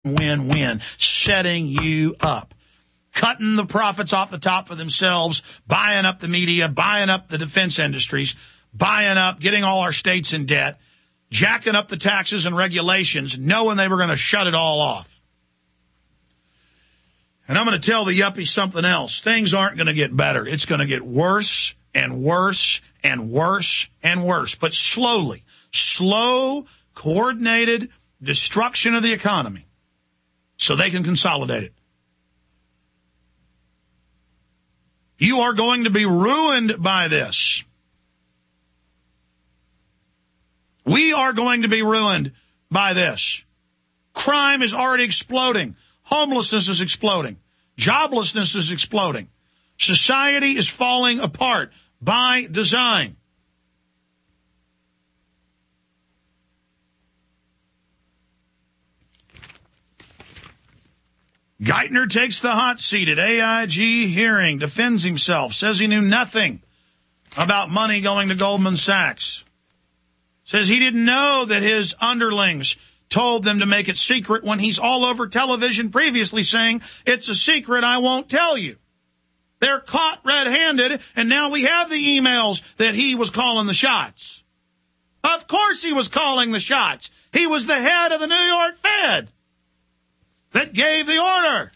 win-win, setting you up, cutting the profits off the top for themselves, buying up the media, buying up the defense industries, buying up, getting all our states in debt, jacking up the taxes and regulations, knowing they were going to shut it all off. And I'm going to tell the yuppies something else. Things aren't going to get better. It's going to get worse and worse and worse and worse. But slowly, slow, coordinated destruction of the economy so they can consolidate it. You are going to be ruined by this. We are going to be ruined by this. Crime is already exploding. Homelessness is exploding. Joblessness is exploding. Society is falling apart by design. Geithner takes the hot seat at AIG hearing, defends himself, says he knew nothing about money going to Goldman Sachs. Says he didn't know that his underlings told them to make it secret when he's all over television previously saying, it's a secret, I won't tell you. They're caught red-handed, and now we have the emails that he was calling the shots. Of course he was calling the shots. He was the head of the New York Fed that gave the order.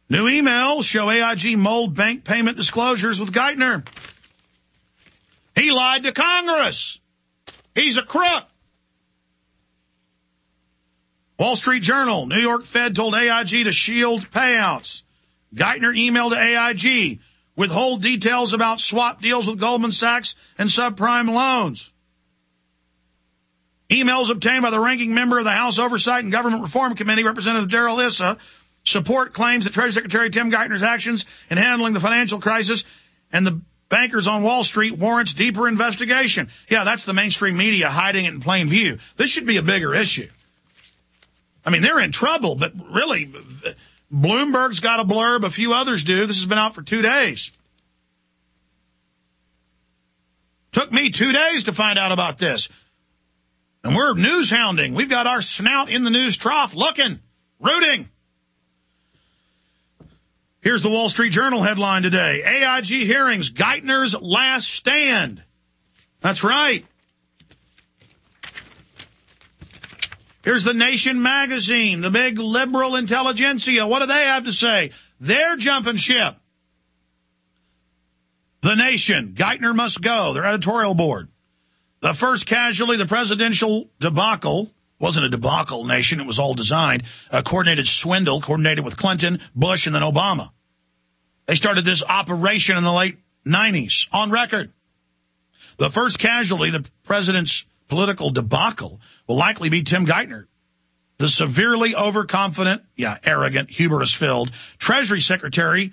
New emails show AIG mulled bank payment disclosures with Geithner. He lied to Congress. He's a crook. Wall Street Journal, New York Fed told AIG to shield payouts. Geithner emailed to AIG, withhold details about swap deals with Goldman Sachs and subprime loans. Emails obtained by the ranking member of the House Oversight and Government Reform Committee, Representative Darrell Issa, support claims that Treasury Secretary Tim Geithner's actions in handling the financial crisis and the bankers on Wall Street warrants deeper investigation. Yeah, that's the mainstream media hiding it in plain view. This should be a bigger issue. I mean, they're in trouble, but really, Bloomberg's got a blurb, a few others do. This has been out for 2 days. Took me 2 days to find out about this. And we're news hounding. We've got our snout in the news trough looking, rooting. Here's the Wall Street Journal headline today. AIG hearings, Geithner's last stand. That's right. Here's the Nation magazine, the big liberal intelligentsia. What do they have to say? They're jumping ship. The Nation, Geithner must go, their editorial board. The first casualty, the presidential debacle, wasn't a debacle, Nation, it was all designed, a coordinated swindle, coordinated with Clinton, Bush, and then Obama. They started this operation in the late 90s, on record. The first casualty, the president's political debacle, will likely be Tim Geithner, the severely overconfident, arrogant, hubris-filled Treasury Secretary,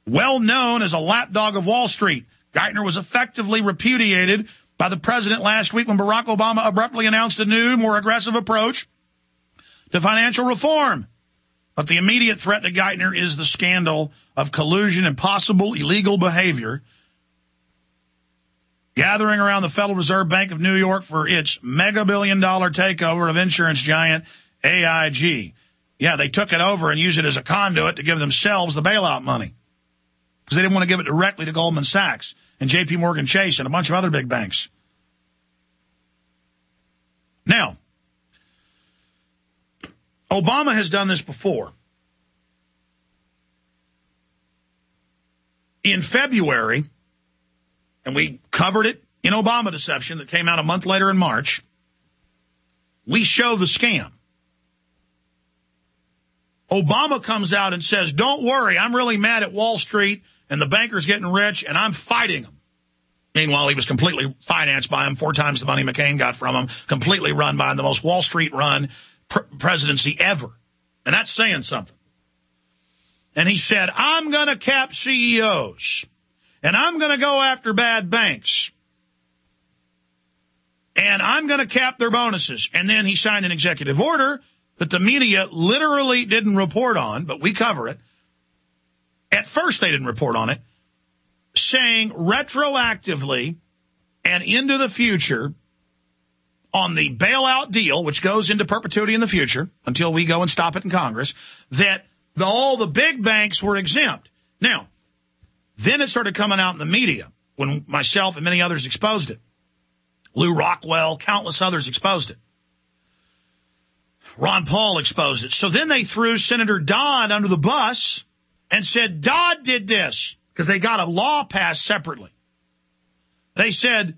well known as a lapdog of Wall Street. Geithner was effectively repudiated by the president last week when Barack Obama abruptly announced a new, more aggressive approach to financial reform. But the immediate threat to Geithner is the scandal of collusion and possible illegal behavior gathering around the Federal Reserve Bank of New York for its mega-billion-dollar takeover of insurance giant AIG. Yeah, they took it over and used it as a conduit to give themselves the bailout money because they didn't want to give it directly to Goldman Sachs and J.P. Morgan Chase and a bunch of other big banks. Now, Obama has done this before. In February, and we covered it in Obama Deception that came out a month later in March, we show the scam. Obama comes out and says, don't worry, I'm really mad at Wall Street and the bankers getting rich, and I'm fighting them. Meanwhile, he was completely financed by him, 4 times the money McCain got from him, completely run by him, the most Wall Street-run presidency ever. And that's saying something. And he said, I'm going to cap CEOs, and I'm going to go after bad banks, and I'm going to cap their bonuses. And then he signed an executive order that the media literally didn't report on, but we cover it. At first, they didn't report on it, saying retroactively and into the future on the bailout deal, which goes into perpetuity in the future until we go and stop it in Congress, that all the big banks were exempt. Now, then it started coming out in the media when myself and many others exposed it. Lou Rockwell, countless others exposed it. Ron Paul exposed it. So then they threw Senator Dodd under the bus and said Dodd did this because they got a law passed separately. They said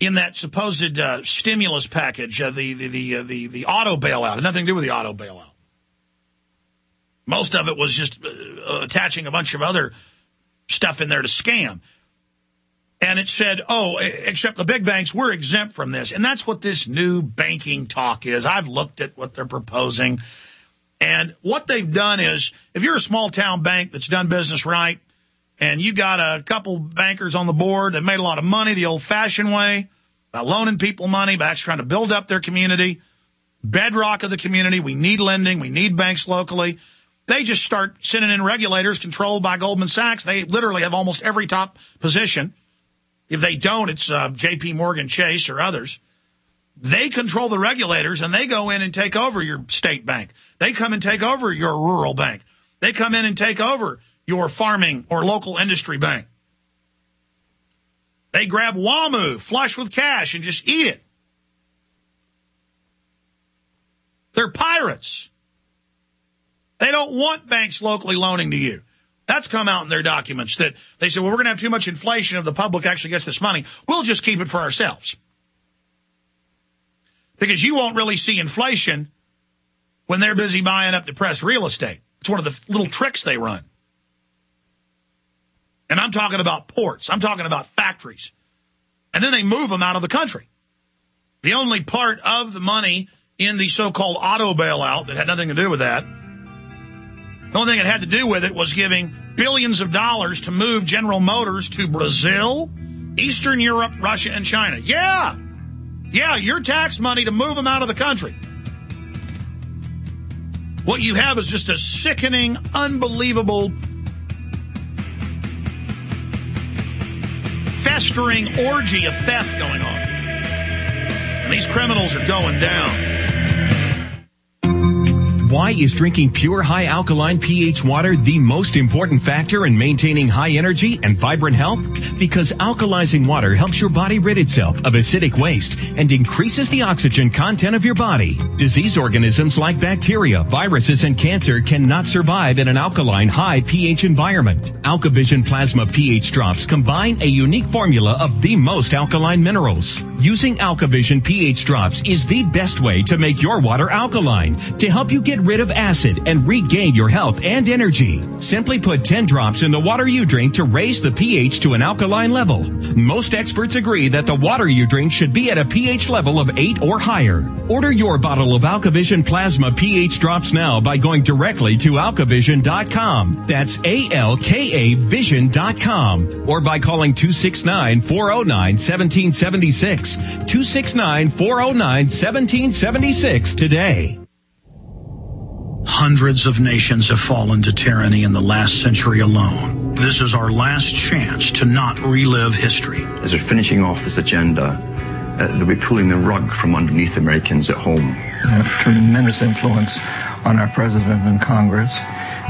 in that supposed stimulus package, the auto bailout, had nothing to do with the auto bailout. Most of it was just attaching a bunch of other stuff in there to scam. And it said, oh, except the big banks, we're exempt from this. And that's what this new banking talk is. I've looked at what they're proposing. And what they've done is, if you're a small town bank that's done business right, and you got a couple bankers on the board that made a lot of money the old-fashioned way, by loaning people money, by actually trying to build up their community, bedrock of the community, we need lending, we need banks locally. They just start sending in regulators controlled by Goldman Sachs. They literally have almost every top position. If they don't, it's J.P. Morgan Chase or others. They control the regulators, and they go in and take over your state bank. They come and take over your rural bank. They come in and take over your farming or local industry bank. They grab WAMU, flush with cash, and just eat it. They're pirates. They don't want banks locally loaning to you. That's come out in their documents that they said, well, we're going to have too much inflation if the public actually gets this money. We'll just keep it for ourselves. Because you won't really see inflation when they're busy buying up depressed real estate. It's one of the little tricks they run. And I'm talking about ports. I'm talking about factories. And then they move them out of the country. The only part of the money in the so-called auto bailout that had nothing to do with that, the only thing it had to do with it was giving billions of dollars to move General Motors to Brazil, Eastern Europe, Russia, and China. Yeah, your tax money to move them out of the country. What you have is just a sickening, unbelievable, festering orgy of theft going on. And these criminals are going down. Why is drinking pure high alkaline pH water the most important factor in maintaining high energy and vibrant health? Because alkalizing water helps your body rid itself of acidic waste and increases the oxygen content of your body. Disease organisms like bacteria, viruses, and cancer cannot survive in an alkaline high pH environment. AlkaVision Plasma pH drops combine a unique formula of the most alkaline minerals. Using AlkaVision pH drops is the best way to make your water alkaline to help you get rid of acid and regain your health and energy. Simply put 10 drops in the water you drink to raise the pH to an alkaline level. Most experts agree that the water you drink should be at a pH level of 8 or higher. Order your bottle of AlkaVision Plasma pH drops now by going directly to alkavision.com. That's ALKA vision.com. Or by calling 269-409-1776. 269-409-1776 today. Hundreds of nations have fallen to tyranny in the last century alone. This is our last chance to not relive history. As they're finishing off this agenda, they'll be pulling the rug from underneath Americans at home. They have tremendous influence on our president and Congress,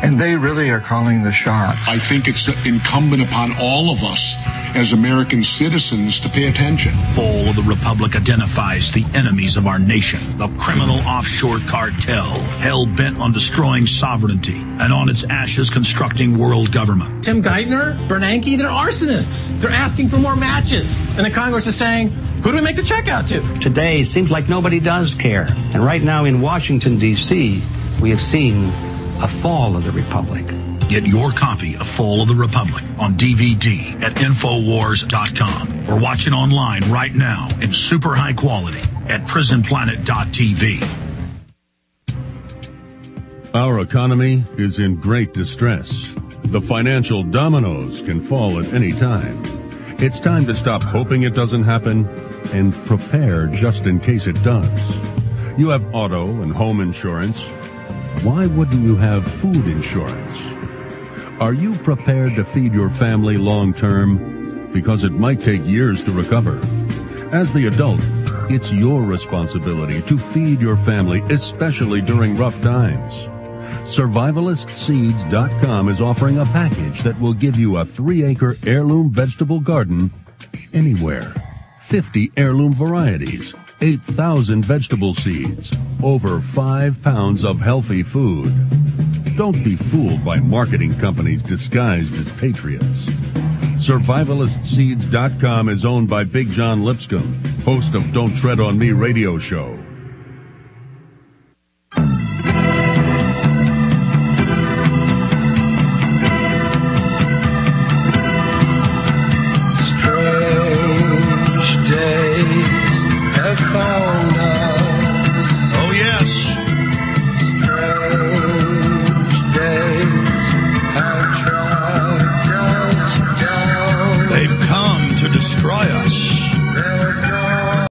and they really are calling the shots. I think it's incumbent upon all of us as American citizens to pay attention. Fall of the Republic identifies the enemies of our nation, the criminal offshore cartel, hell-bent on destroying sovereignty, and on its ashes constructing world government. Tim Geithner, Bernanke, they're arsonists. They're asking for more matches. And the Congress is saying, who do we make the check out to? Today, seems like nobody does care. And right now in Washington, D.C., we have seen a fall of the Republic. Get your copy of Fall of the Republic on DVD at Infowars.com or watch it online right now in super high quality at PrisonPlanet.tv. Our economy is in great distress. The financial dominoes can fall at any time. It's time to stop hoping it doesn't happen and prepare just in case it does. You have auto and home insurance. Why wouldn't you have food insurance? Are you prepared to feed your family long term? Because it might take years to recover. As the adult, it's your responsibility to feed your family, especially during rough times. Survivalistseeds.com is offering a package that will give you a 3-acre heirloom vegetable garden anywhere. 50 heirloom varieties, 8,000 vegetable seeds, over 5 pounds of healthy food. Don't be fooled by marketing companies disguised as patriots. Survivalistseeds.com is owned by Big John Lipscomb, host of Don't Tread on Me radio show.